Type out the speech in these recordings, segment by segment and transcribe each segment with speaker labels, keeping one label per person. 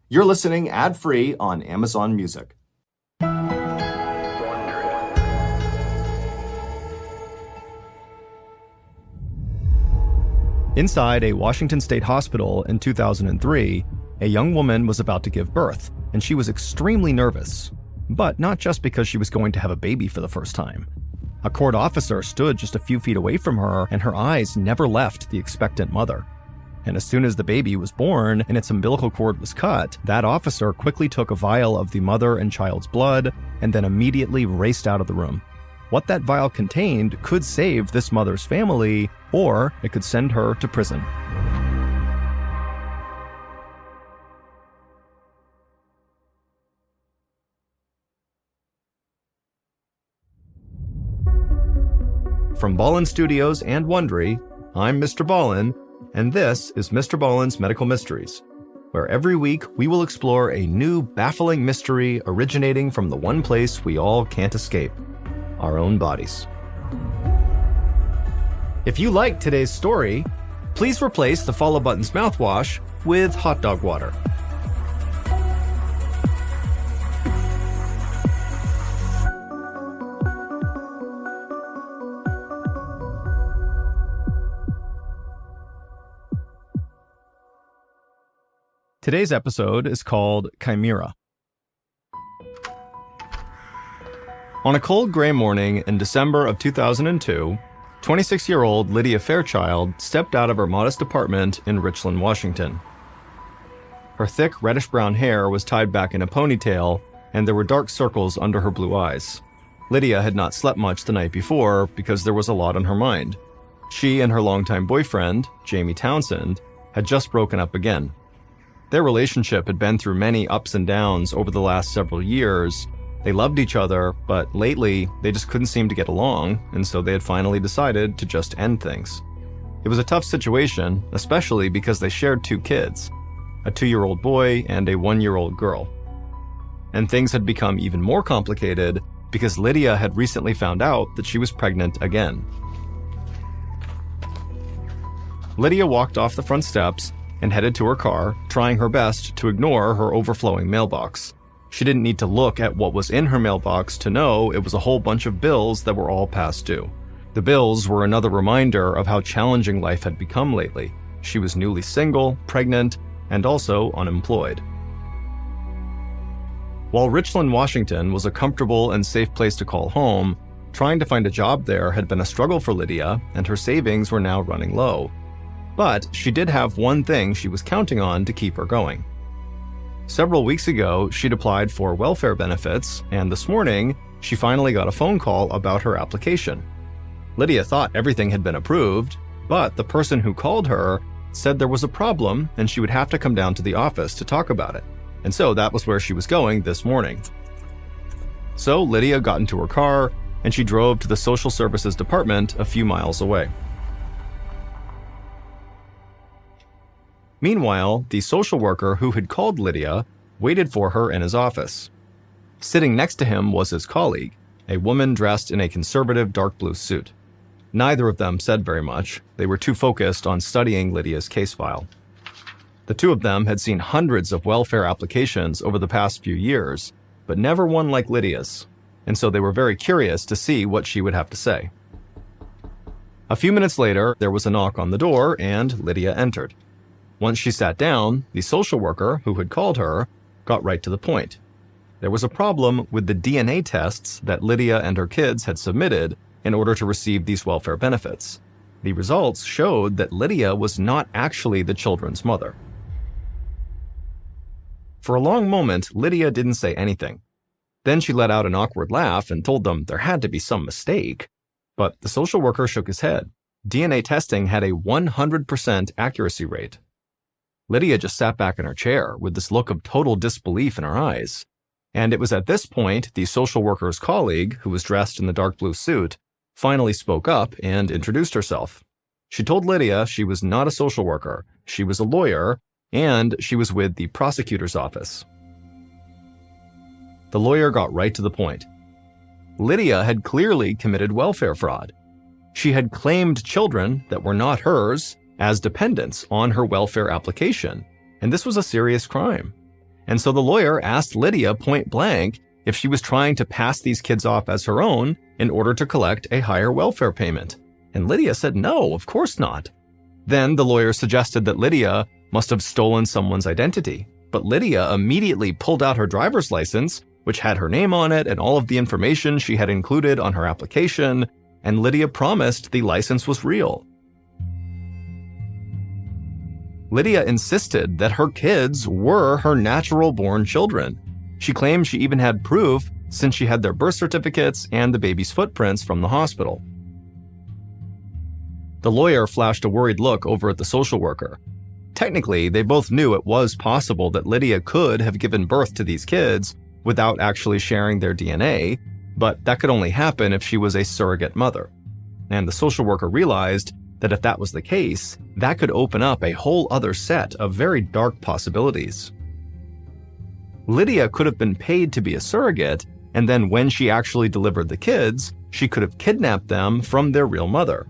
Speaker 1: You're listening ad-free on Amazon Music.
Speaker 2: Inside a Washington State hospital in 2003, a young woman was about to give birth, and she was extremely nervous. But not just because she was going to have a baby for the first time. A court officer stood just a few feet away from her, and her eyes never left the expectant mother. And as soon as the baby was born and its umbilical cord was cut, that officer quickly took a vial of the mother and child's blood and then immediately raced out of the room. What that vial contained could save this mother's family, or it could send her to prison. From Ballen Studios and Wondery, I'm Mr. Ballen, and this is Mr. Ballen's Medical Mysteries, where every week we will explore a new baffling mystery originating from the one place we all can't escape, our own bodies. If you liked today's story, please replace the Follow Button's mouthwash with hot dog water. Today's episode is called Chimera. On a cold gray morning in December of 2002, 26-year-old Lydia Fairchild stepped out of her modest apartment in Richland, Washington. Her thick reddish-brown hair was tied back in a ponytail, and there were dark circles under her blue eyes. Lydia had not slept much the night before because there was a lot on her mind. She and her longtime boyfriend, Jamie Townsend, had just broken up again. Their relationship had been through many ups and downs over the last several years. They loved each other, but lately, they just couldn't seem to get along, and so they had finally decided to just end things. It was a tough situation, especially because they shared two kids, a 2-year-old boy and a 1-year-old girl. And things had become even more complicated because Lydia had recently found out that she was pregnant again. Lydia walked off the front steps and headed to her car, trying her best to ignore her overflowing mailbox. She didn't need to look at what was in her mailbox to know it was a whole bunch of bills that were all past due. The bills were another reminder of how challenging life had become lately. She was newly single, pregnant, and also unemployed. While Richland, Washington was a comfortable and safe place to call home, trying to find a job there had been a struggle for Lydia, and her savings were now running low. But she did have one thing she was counting on to keep her going. Several weeks ago, she'd applied for welfare benefits, and this morning, she finally got a phone call about her application. Lydia thought everything had been approved, but the person who called her said there was a problem and she would have to come down to the office to talk about it. And so that was where she was going this morning. So Lydia got into her car and she drove to the social services department a few miles away. Meanwhile, the social worker who had called Lydia waited for her in his office. Sitting next to him was his colleague, a woman dressed in a conservative dark blue suit. Neither of them said very much. They were too focused on studying Lydia's case file. The two of them had seen hundreds of welfare applications over the past few years, but never one like Lydia's, and so they were very curious to see what she would have to say. A few minutes later, there was a knock on the door and Lydia entered. Once she sat down, the social worker who had called her got right to the point. There was a problem with the DNA tests that Lydia and her kids had submitted in order to receive these welfare benefits. The results showed that Lydia was not actually the children's mother. For a long moment, Lydia didn't say anything. Then she let out an awkward laugh and told them there had to be some mistake. But the social worker shook his head. DNA testing had a 100% accuracy rate. Lydia just sat back in her chair with this look of total disbelief in her eyes. And it was at this point the social worker's colleague, who was dressed in the dark blue suit, finally spoke up and introduced herself. She told Lydia she was not a social worker, she was a lawyer, and she was with the prosecutor's office. The lawyer got right to the point. Lydia had clearly committed welfare fraud. She had claimed children that were not hers as dependents on her welfare application, and this was a serious crime. And so the lawyer asked Lydia point blank if she was trying to pass these kids off as her own in order to collect a higher welfare payment. And Lydia said no, of course not. Then the lawyer suggested that Lydia must have stolen someone's identity. But Lydia immediately pulled out her driver's license, which had her name on it and all of the information she had included on her application, and Lydia promised the license was real. Lydia insisted that her kids were her natural-born children. She claimed she even had proof since she had their birth certificates and the baby's footprints from the hospital. The lawyer flashed a worried look over at the social worker. Technically, they both knew it was possible that Lydia could have given birth to these kids without actually sharing their DNA, but that could only happen if she was a surrogate mother. And the social worker realized that if that was the case, that could open up a whole other set of very dark possibilities. Lydia could have been paid to be a surrogate, and then when she actually delivered the kids, she could have kidnapped them from their real mother.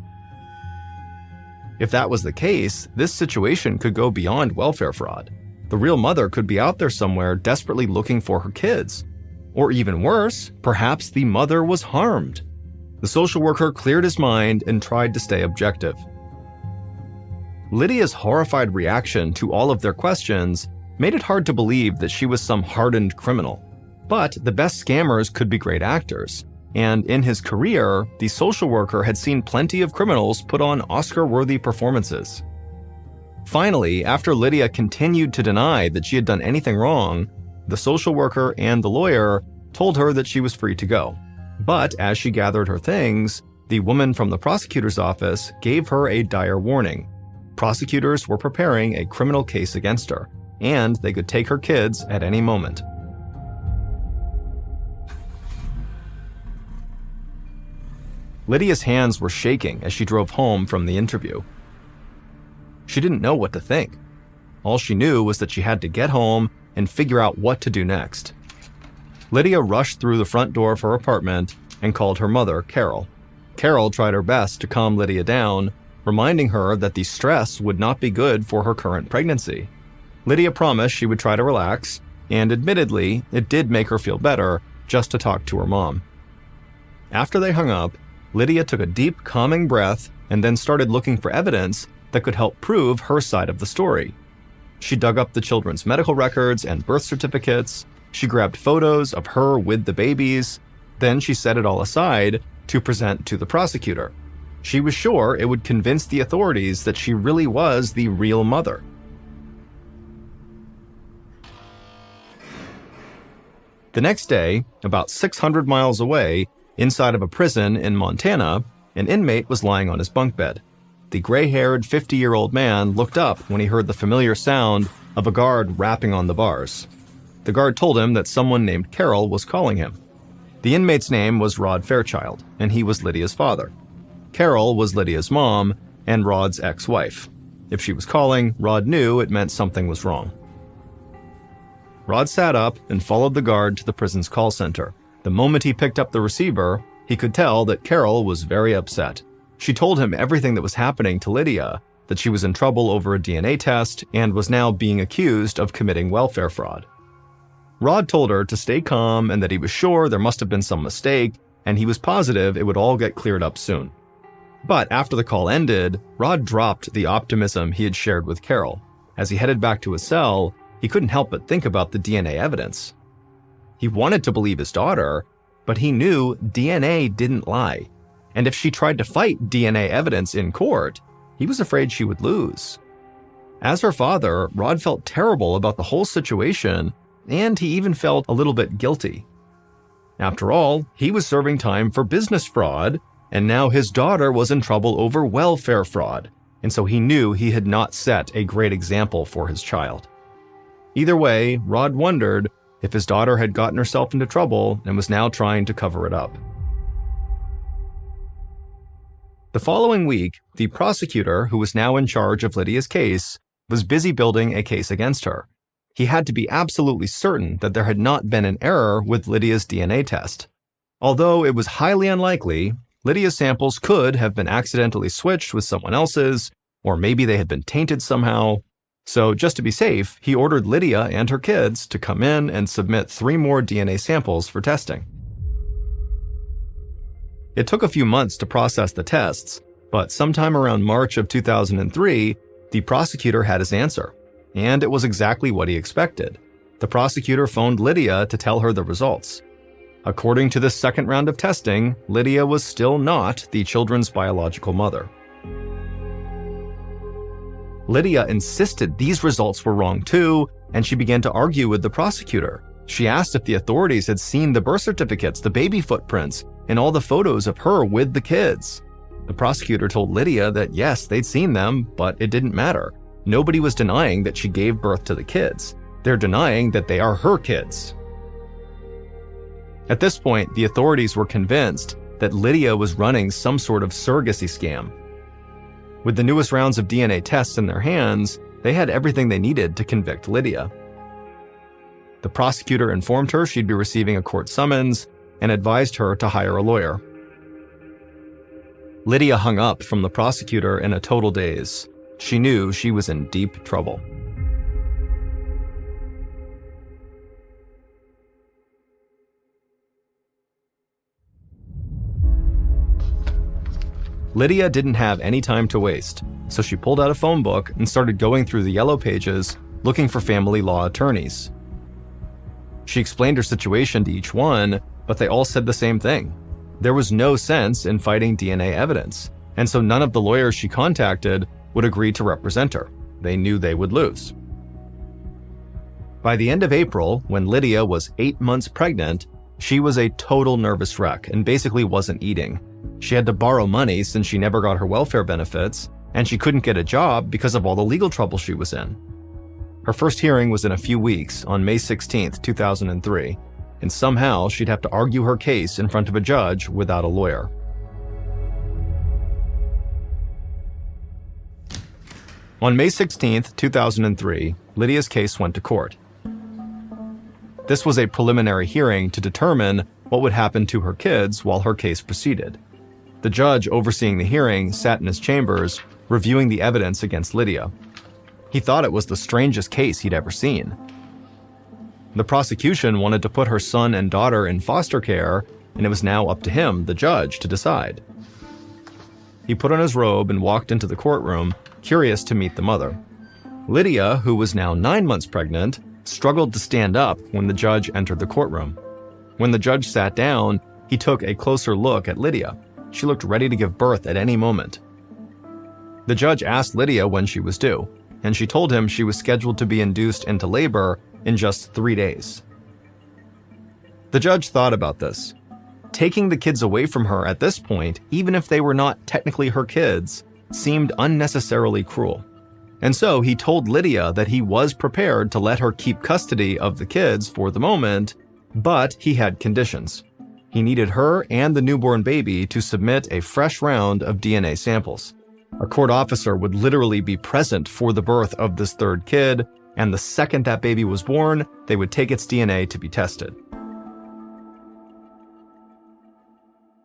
Speaker 2: If that was the case, this situation could go beyond welfare fraud. The real mother could be out there somewhere desperately looking for her kids. Or even worse, perhaps the mother was harmed. The social worker cleared his mind and tried to stay objective. Lydia's horrified reaction to all of their questions made it hard to believe that she was some hardened criminal. But the best scammers could be great actors. And in his career, the social worker had seen plenty of criminals put on Oscar-worthy performances. Finally, after Lydia continued to deny that she had done anything wrong, the social worker and the lawyer told her that she was free to go. But as she gathered her things, the woman from the prosecutor's office gave her a dire warning. Prosecutors were preparing a criminal case against her, and they could take her kids at any moment. Lydia's hands were shaking as she drove home from the interview. She didn't know what to think. All she knew was that she had to get home and figure out what to do next. Lydia rushed through the front door of her apartment and called her mother, Carol. Carol tried her best to calm Lydia down, reminding her that the stress would not be good for her current pregnancy. Lydia promised she would try to relax, and admittedly, it did make her feel better just to talk to her mom. After they hung up, Lydia took a deep, calming breath and then started looking for evidence that could help prove her side of the story. She dug up the children's medical records and birth certificates. She grabbed photos of her with the babies. Then she set it all aside to present to the prosecutor. She was sure it would convince the authorities that she really was the real mother. The next day, about 600 miles away, inside of a prison in Montana, an inmate was lying on his bunk bed. The gray-haired 50-year-old man looked up when he heard the familiar sound of a guard rapping on the bars. The guard told him that someone named Carol was calling him. The inmate's name was Rod Fairchild, and he was Lydia's father. Carol was Lydia's mom and Rod's ex-wife. If she was calling, Rod knew it meant something was wrong. Rod sat up and followed the guard to the prison's call center. The moment he picked up the receiver, he could tell that Carol was very upset. She told him everything that was happening to Lydia, that she was in trouble over a DNA test and was now being accused of committing welfare fraud. Rod told her to stay calm and that he was sure there must have been some mistake, and he was positive it would all get cleared up soon. But after the call ended, Rod dropped the optimism he had shared with Carol. As he headed back to his cell, he couldn't help but think about the DNA evidence. He wanted to believe his daughter, but he knew DNA didn't lie. And if she tried to fight DNA evidence in court, he was afraid she would lose. As her father, Rod felt terrible about the whole situation, and he even felt a little bit guilty. After all, he was serving time for business fraud, and now his daughter was in trouble over welfare fraud, and so he knew he had not set a great example for his child. Either way, Rod wondered if his daughter had gotten herself into trouble and was now trying to cover it up. The following week, the prosecutor, who was now in charge of Lydia's case, was busy building a case against her. He had to be absolutely certain that there had not been an error with Lydia's DNA test. Although it was highly unlikely, Lydia's samples could have been accidentally switched with someone else's, or maybe they had been tainted somehow. So just to be safe, he ordered Lydia and her kids to come in and submit 3 more DNA samples for testing. It took a few months to process the tests, but sometime around March of 2003, the prosecutor had his answer, and it was exactly what he expected. The prosecutor phoned Lydia to tell her the results. According to this second round of testing, Lydia was still not the children's biological mother. Lydia insisted these results were wrong too, and she began to argue with the prosecutor. She asked if the authorities had seen the birth certificates, the baby footprints, and all the photos of her with the kids. The prosecutor told Lydia that yes, they'd seen them, but it didn't matter. Nobody was denying that she gave birth to the kids. They're denying that they are her kids. At this point, the authorities were convinced that Lydia was running some sort of surrogacy scam. With the newest rounds of DNA tests in their hands, they had everything they needed to convict Lydia. The prosecutor informed her she'd be receiving a court summons and advised her to hire a lawyer. Lydia hung up from the prosecutor in a total daze. She knew she was in deep trouble. Lydia didn't have any time to waste, so she pulled out a phone book and started going through the yellow pages looking for family law attorneys. She explained her situation to each one, but they all said the same thing. There was no sense in fighting DNA evidence, and so none of the lawyers she contacted would agree to represent her. They knew they would lose. By the end of April, when Lydia was 8 months pregnant, she was a total nervous wreck and basically wasn't eating. She had to borrow money since she never got her welfare benefits, and she couldn't get a job because of all the legal trouble she was in. Her first hearing was in a few weeks, on May 16, 2003, and somehow she'd have to argue her case in front of a judge without a lawyer. On May 16, 2003, Lydia's case went to court. This was a preliminary hearing to determine what would happen to her kids while her case proceeded. The judge overseeing the hearing sat in his chambers, reviewing the evidence against Lydia. He thought it was the strangest case he'd ever seen. The prosecution wanted to put her son and daughter in foster care, and it was now up to him, the judge, to decide. He put on his robe and walked into the courtroom, curious to meet the mother. Lydia, who was now 9 months pregnant, struggled to stand up when the judge entered the courtroom. When the judge sat down, he took a closer look at Lydia. She looked ready to give birth at any moment. The judge asked Lydia when she was due, and she told him she was scheduled to be induced into labor in just 3 days. The judge thought about this. Taking the kids away from her at this point, even if they were not technically her kids, seemed unnecessarily cruel. And so he told Lydia that he was prepared to let her keep custody of the kids for the moment, but he had conditions. He needed her and the newborn baby to submit a fresh round of DNA samples. A court officer would literally be present for the birth of this third kid, and the second that baby was born, they would take its DNA to be tested.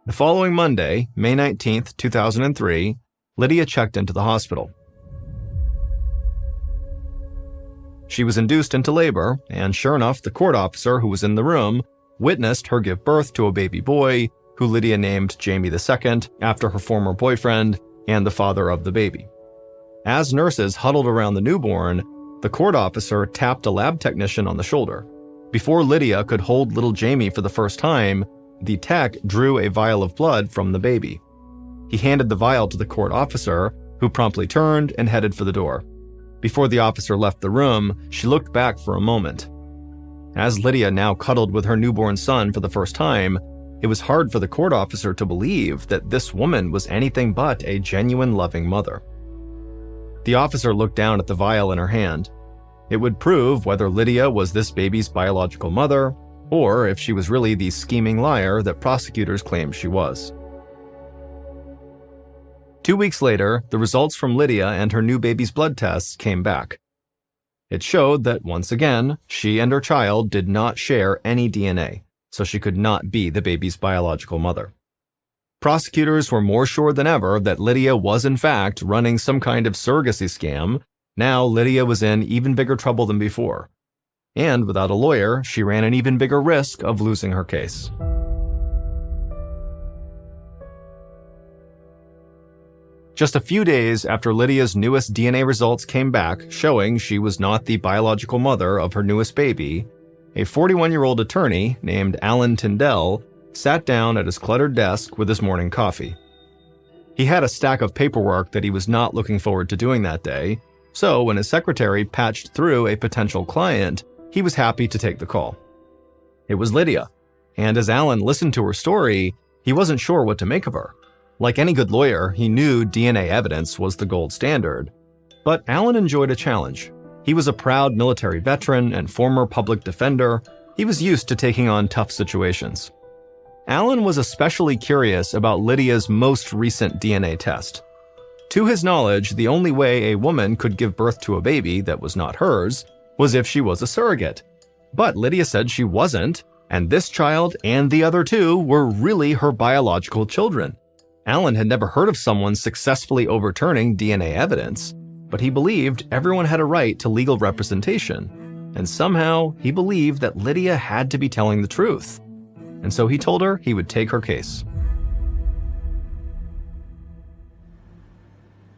Speaker 2: The following Monday, May 19, 2003, Lydia checked into the hospital. She was induced into labor, and sure enough, the court officer who was in the room witnessed her give birth to a baby boy, who Lydia named Jamie II after her former boyfriend and the father of the baby. As nurses huddled around the newborn, the court officer tapped a lab technician on the shoulder. Before Lydia could hold little Jamie for the first time, the tech drew a vial of blood from the baby. He handed the vial to the court officer, who promptly turned and headed for the door. Before the officer left the room, she looked back for a moment. As Lydia now cuddled with her newborn son for the first time, it was hard for the court officer to believe that this woman was anything but a genuine loving mother. The officer looked down at the vial in her hand. It would prove whether Lydia was this baby's biological mother, or if she was really the scheming liar that prosecutors claimed she was. 2 weeks later, the results from Lydia and her new baby's blood tests came back. It showed that, once again, she and her child did not share any DNA, so she could not be the baby's biological mother. Prosecutors were more sure than ever that Lydia was in fact running some kind of surrogacy scam, Now Lydia was in even bigger trouble than before. And without a lawyer, she ran an even bigger risk of losing her case. Just a few days after Lydia's newest DNA results came back showing she was not the biological mother of her newest baby, a 41-year-old attorney named Alan Tyndall sat down at his cluttered desk with his morning coffee. He had a stack of paperwork that he was not looking forward to doing that day, so when his secretary patched through a potential client, he was happy to take the call. It was Lydia, and as Alan listened to her story, he wasn't sure what to make of her. Like any good lawyer, he knew DNA evidence was the gold standard. But Alan enjoyed a challenge. He was a proud military veteran and former public defender. He was used to taking on tough situations. Alan was especially curious about Lydia's most recent DNA test. To his knowledge, the only way a woman could give birth to a baby that was not hers was if she was a surrogate. But Lydia said she wasn't, and this child and the other two were really her biological children. Alan had never heard of someone successfully overturning DNA evidence, but he believed everyone had a right to legal representation, and somehow he believed that Lydia had to be telling the truth. And so he told her he would take her case.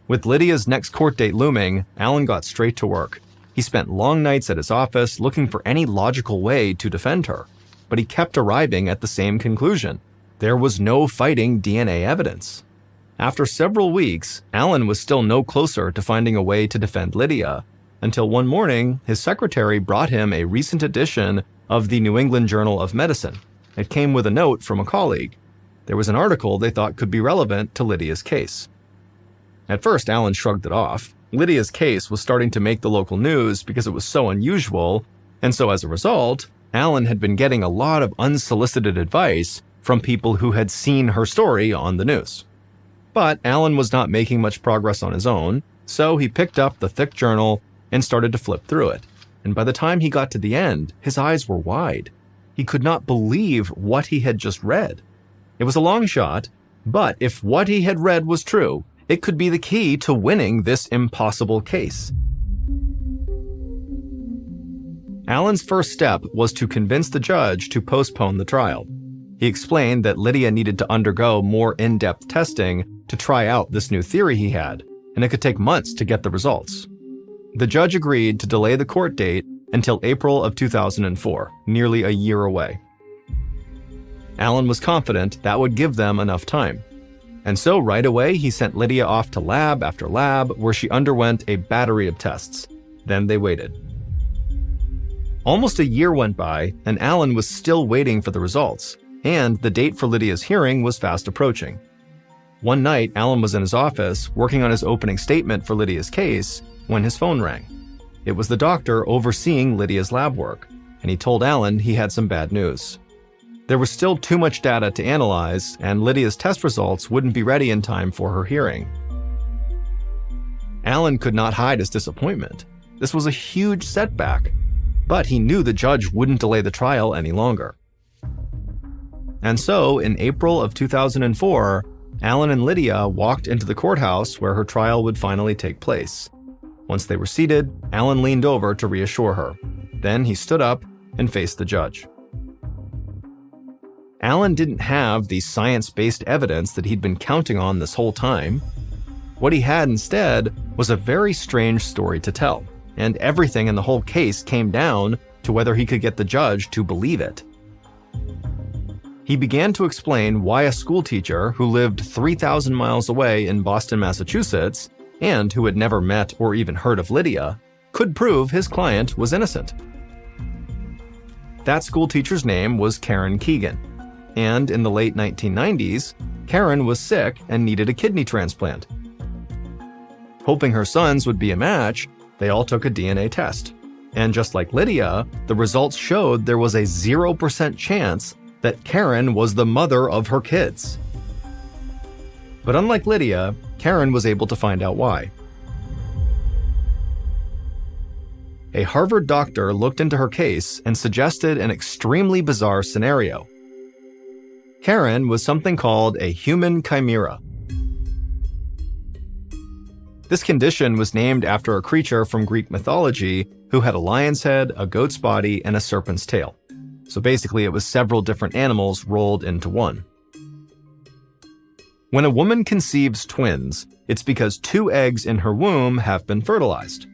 Speaker 2: With Lydia's next court date looming, Alan got straight to work. He spent long nights at his office looking for any logical way to defend her, but he kept arriving at the same conclusion. There was no fighting DNA evidence. After several weeks, Alan was still no closer to finding a way to defend Lydia, until one morning, his secretary brought him a recent edition of the New England Journal of Medicine. It came with a note from a colleague. There was an article they thought could be relevant to Lydia's case. At first, Alan shrugged it off. Lydia's case was starting to make the local news because it was so unusual, and so as a result, Alan had been getting a lot of unsolicited advice from people who had seen her story on the news. But Alan was not making much progress on his own, so he picked up the thick journal and started to flip through it. And by the time he got to the end, his eyes were wide. He could not believe what he had just read. It was a long shot, but if what he had read was true, it could be the key to winning this impossible case. Alan's first step was to convince the judge to postpone the trial. He explained that Lydia needed to undergo more in-depth testing to try out this new theory he had, and it could take months to get the results. The judge agreed to delay the court date until April of 2004, nearly a year away. Alan was confident that would give them enough time. And so right away, he sent Lydia off to lab after lab where she underwent a battery of tests. Then they waited. Almost a year went by, and Alan was still waiting for the results, and the date for Lydia's hearing was fast approaching. One night, Alan was in his office working on his opening statement for Lydia's case when his phone rang. It was the doctor overseeing Lydia's lab work, and he told Alan he had some bad news. There was still too much data to analyze, and Lydia's test results wouldn't be ready in time for her hearing. Alan could not hide his disappointment. This was a huge setback, but he knew the judge wouldn't delay the trial any longer. And so, in April of 2004, Alan and Lydia walked into the courthouse where her trial would finally take place. Once they were seated, Alan leaned over to reassure her. Then he stood up and faced the judge. Alan didn't have the science-based evidence that he'd been counting on this whole time. What he had instead was a very strange story to tell, and everything in the whole case came down to whether he could get the judge to believe it. He began to explain why a schoolteacher who lived 3,000 miles away in Boston, Massachusetts, and who had never met or even heard of Lydia, could prove his client was innocent. That schoolteacher's name was Karen Keegan, and in the late 1990s, Karen was sick and needed a kidney transplant. Hoping her sons would be a match, they all took a DNA test. And just like Lydia, the results showed there was a 0% chance that Karen was the mother of her kids. But unlike Lydia, Karen was able to find out why. A Harvard doctor looked into her case and suggested an extremely bizarre scenario. Karen was something called a human chimera. This condition was named after a creature from Greek mythology who had a lion's head, a goat's body, and a serpent's tail. So basically, it was several different animals rolled into one. When a woman conceives twins, it's because 2 eggs in her womb have been fertilized.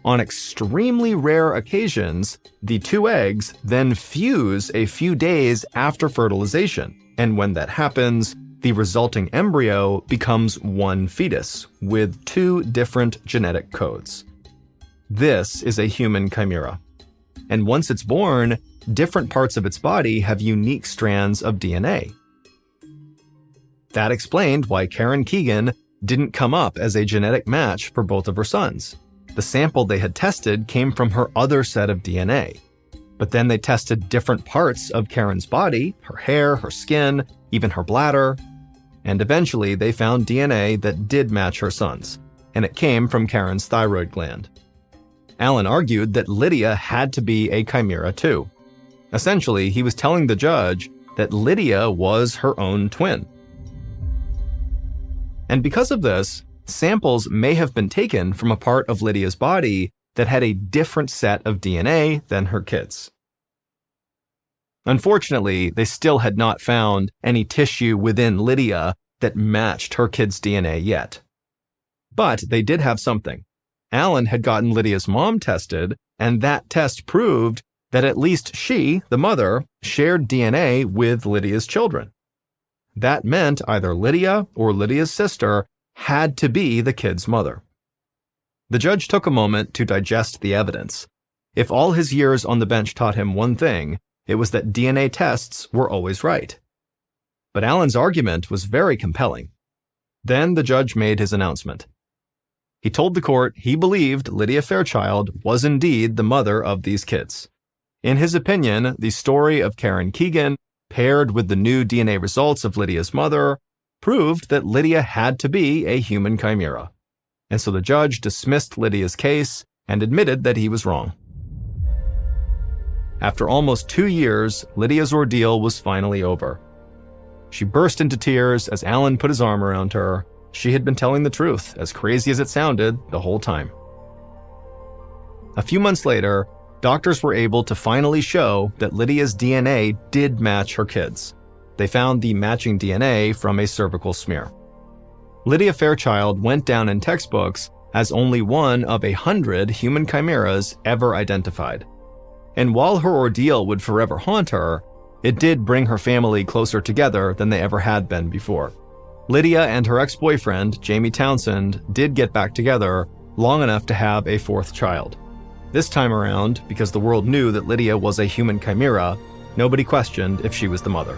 Speaker 2: On extremely rare occasions, the 2 eggs then fuse a few days after fertilization, and when that happens, the resulting embryo becomes one fetus with 2 different genetic codes. This is a human chimera. And once it's born, different parts of its body have unique strands of DNA. That explained why Karen Keegan didn't come up as a genetic match for both of her sons. The sample they had tested came from her other set of DNA. But then they tested different parts of Karen's body, her hair, her skin, even her bladder, and eventually they found DNA that did match her sons, and it came from Karen's thyroid gland. Alan argued that Lydia had to be a chimera too. Essentially, he was telling the judge that Lydia was her own twin. And because of this, samples may have been taken from a part of Lydia's body that had a different set of DNA than her kids. Unfortunately, they still had not found any tissue within Lydia that matched her kids' DNA yet. But they did have something. Alan had gotten Lydia's mom tested, and that test proved that at least she, the mother, shared DNA with Lydia's children. That meant either Lydia or Lydia's sister had to be the kid's mother. The judge took a moment to digest the evidence. If all his years on the bench taught him one thing, it was that DNA tests were always right. But Alan's argument was very compelling. Then the judge made his announcement. He told the court he believed Lydia Fairchild was indeed the mother of these kids. In his opinion, the story of Karen Keegan, paired with the new DNA results of Lydia's mother, proved that Lydia had to be a human chimera. And so the judge dismissed Lydia's case and admitted that he was wrong. After almost 2 years, Lydia's ordeal was finally over. She burst into tears as Alan put his arm around her. She had been telling the truth, as crazy as it sounded, the whole time. A few months later, doctors were able to finally show that Lydia's DNA did match her kids. They found the matching DNA from a cervical smear. Lydia Fairchild went down in textbooks as only one of 100 human chimeras ever identified. And while her ordeal would forever haunt her, it did bring her family closer together than they ever had been before. Lydia and her ex-boyfriend, Jamie Townsend, did get back together long enough to have a 4th child. This time around, because the world knew that Lydia was a human chimera, nobody questioned if she was the mother.